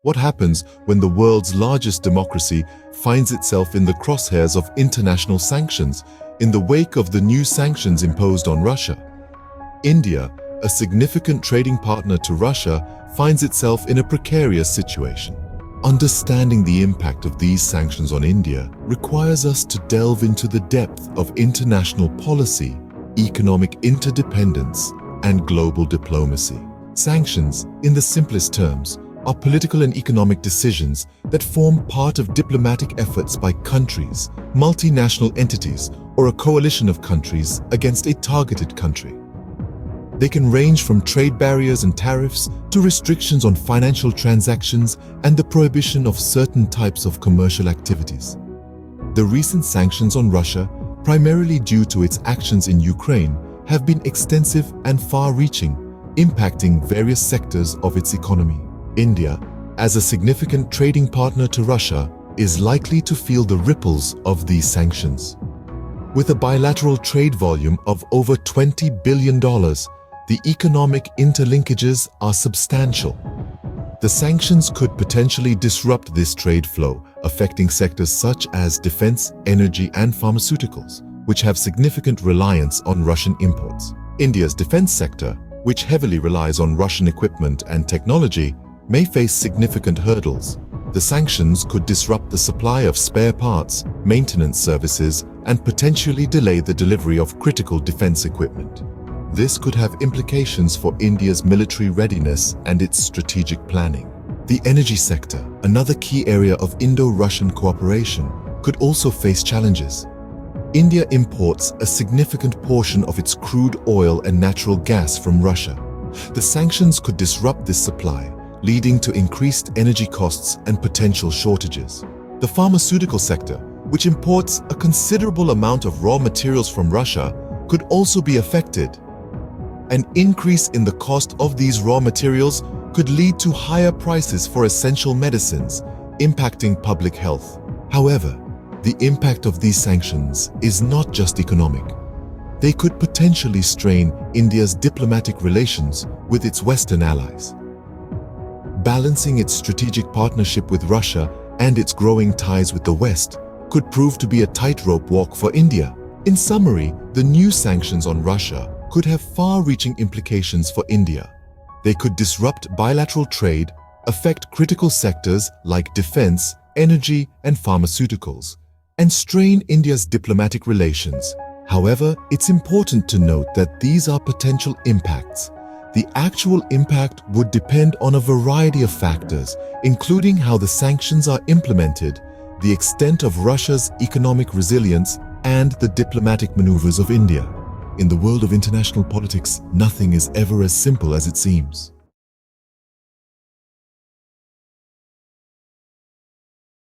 What happens when the world's largest democracy finds itself in the crosshairs of international sanctions in the wake of the new sanctions imposed on Russia? India, a significant trading partner to Russia, finds itself in a precarious situation. Understanding the impact of these sanctions on India requires us to delve into the depth of international policy, economic interdependence, and global diplomacy. Sanctions, in the simplest terms, are political and economic decisions that form part of diplomatic efforts by countries, multinational entities, or a coalition of countries against a targeted country. They can range from trade barriers and tariffs to restrictions on financial transactions and the prohibition of certain types of commercial activities. The recent sanctions on Russia, primarily due to its actions in Ukraine, have been extensive and far-reaching, impacting various sectors of its economy. India, as a significant trading partner to Russia, is likely to feel the ripples of these sanctions. With a bilateral trade volume of over $20 billion, the economic interlinkages are substantial. The sanctions could potentially disrupt this trade flow, affecting sectors such as defense, energy, and pharmaceuticals, which have significant reliance on Russian imports. India's defense sector, which heavily relies on Russian equipment and technology, may face significant hurdles. The sanctions could disrupt the supply of spare parts, maintenance services, and potentially delay the delivery of critical defense equipment. This could have implications for India's military readiness and its strategic planning. The energy sector, another key area of Indo-Russian cooperation, could also face challenges. India imports a significant portion of its crude oil and natural gas from Russia. The sanctions could disrupt this supply, leading to increased energy costs and potential shortages. The pharmaceutical sector, which imports a considerable amount of raw materials from Russia, could also be affected. An increase in the cost of these raw materials could lead to higher prices for essential medicines, impacting public health. However, the impact of these sanctions is not just economic. They could potentially strain India's diplomatic relations with its Western allies. Balancing its strategic partnership with Russia and its growing ties with the West could prove to be a tightrope walk for India. In summary, the new sanctions on Russia could have far-reaching implications for India. They could disrupt bilateral trade, affect critical sectors like defense, energy, and pharmaceuticals, and strain India's diplomatic relations. However, it's important to note that these are potential impacts. The actual impact would depend on a variety of factors, including how the sanctions are implemented, the extent of Russia's economic resilience, and the diplomatic maneuvers of India. In the world of international politics, nothing is ever as simple as it seems.